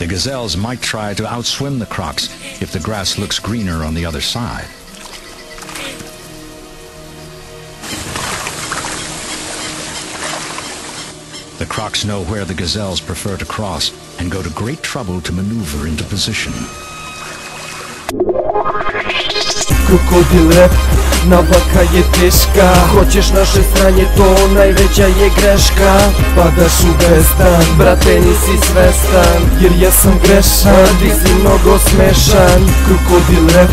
The gazelles might try to outswim the crocs if the grass looks greener on the other side. The crocs know where the gazelles prefer to cross and go to great trouble to maneuver into position. Krokodil rap, navaka je teška. Hoćeš naše sranje, to najveća je greška. Padaš u bezdan, brate nisi svestan, jer ja sam grešan, ti si mnogo smešan. Krokodil rap,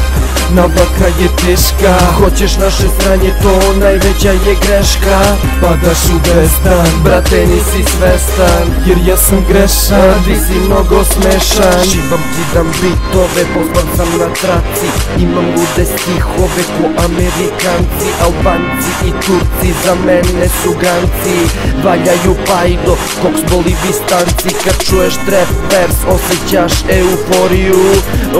navaka je teška. Hoćeš naše sranje, to najveća je greška. Padaš u bezdan, brate nisi svestan, jer ja sam grešan, ti si mnogo smešan. Šibam, kidam bitove, poslan sam na traci. Imam lude stihove ko Amerikanci, Albanci i Turci za mene su ganci. Valjaju pajdo, koks bolivistanci. Kad čuješ trap vers osjećaš euforiju.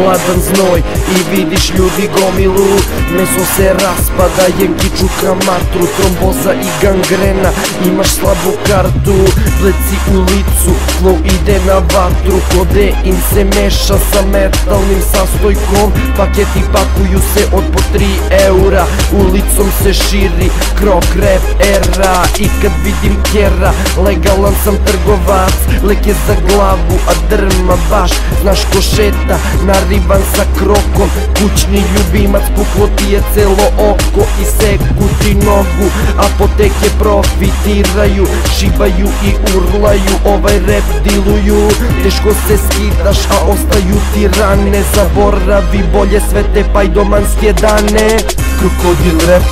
Ladan znoj i vidiš ljudi gomilu. Meso se raspada, jenkiču kamatru, tromboza i gangrena. Imaš slabu kartu, bleci u licu, flow ide na vatru. Kode im se meša sa metalnim sastojkom. Paketi pakuju se od po 3 eura. Ulicom se širi krok rap era. I kad vidim kjera, legalan sam trgovac. Lek je za glavu, a drma baš. Znaš ko šeta, nariban sa krokom. Kućni ljubimac, puklo ti je celo oko. I seku ti nogu, apoteke profitiraju. Šibaju i urlaju, ovaj rap diluju. Teško se skidaš, a ostaju ti rane. Zaboravi bolje sve te pajdomanske dane. Krokodil rap,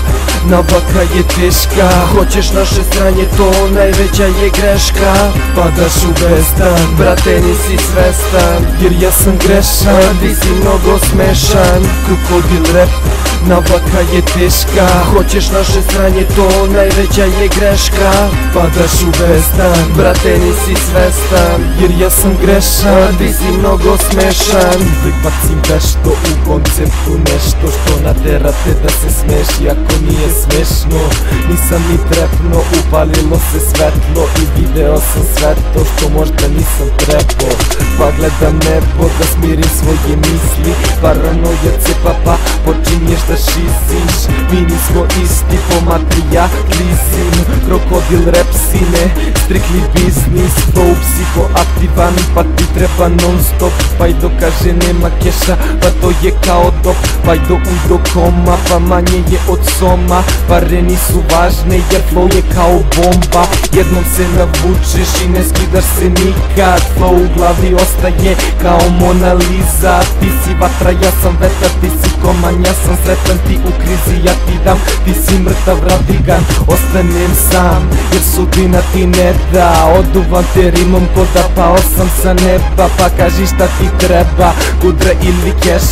navaka je teška. Hoćeš naše sranje, to najveća je greška. Padaš u bezdan, brate nisi svestan, jer ja sam grešan, ti si mnogo smešan. Krokodil rap, navaka je teška. Hoćeš naše sranje, to najveća je greška. Padaš u bezdan, brate nisi svestan, jer ja sam grešan, ti si mnogo smešan. Uvijek bacim nešto u konceptu, nešto što naterate da se smeši ako nije smešno. Nisam ni trepno, upalilo se svetlo i video sam sve to što možda nisam trebao. Pa gledam nebo da smirim svoje misli, paranoja cepa pa počinješ da šiziš. Mi nismo isti po materijalizmu, krokodil rap sine, strictly business. Flow psihoaktivan, pa ti treba non stop. Pajdo kaže nema keša, pa to je kao dok. Pajdo do koma, pa manje je od soma. Pare nisu važne jer flow je kao bomba. Jednom se navučeš i ne skidaš se nikad. Flow u glavi ostaje kao Mona Lisa. Ti si vatra, ja sam vetar, ti si komanj, ja sam sretan. Ti u krizi, ja ti dam, ti si mrtav radigan. Ostanem sam jer sudbina ti ne da. Oduvam te rimom ko da pao sam sa neba. Pa kaži šta ti treba, kudra ili keš.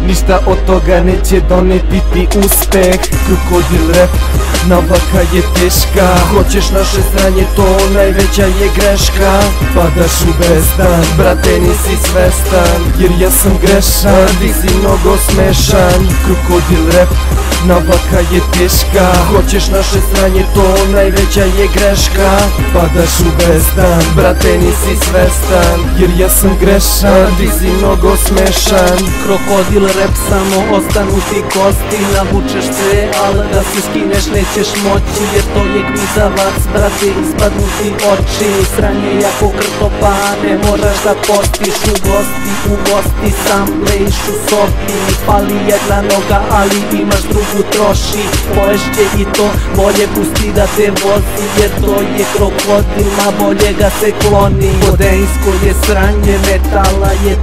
Ništa od toga neće doneti ti uspeh. Krokodil rap, navaka je teška. Hoćeš naše sranje, to najveća je greška. Padaš u bezdan, brate nisi svestan, jer ja sam grešan, ti si mnogo smešan. Krokodil rap, navaka je teška. Hoćeš naše sranje, to najveća je greška. Padaš u bezdan, brate nisi svestan, jer ja sam grešan, ti si mnogo smešan. Krokodil rap, samo ostanu ti kosti. Navučeš se, ali da se skineš nećeš moći, jer to je gmizavac, brate, ispadnu ti oči. Sranje jako krto, pa ne moraš da postiš. U gosti sam lejiš u sobi. Pali jedna noga, ali imaš drugu troši. Poješće i to, bolje pusti da te vozi, jer to je krokodil, ma bolje ga se kloni. Kodejsko je sranje, metala je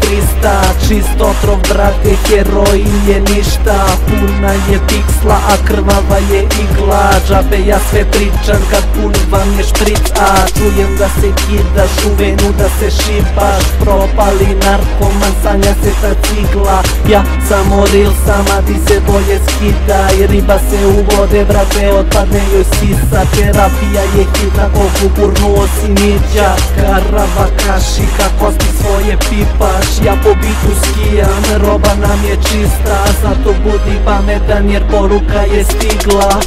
300. Čist otrov, brate, heroin je ništa. Puna je piksla, a krvava je igla. Džabe ja sve pričam kad pun vam je špric. A čujem da se kidaš, u venu da se šibaš. Propali narkoman, sanja se ta cigla. Ja samo real, sama ti se bolje skidaj. Riba se u vode, brate, otpadne joj sisa. Terapija je hitna ko kukurnu osinića. Karava kaši, kako ti svoje pipaš. Ja po bitu skijam, roba nam je čista. Zato budi pametan jer poruka je stigla.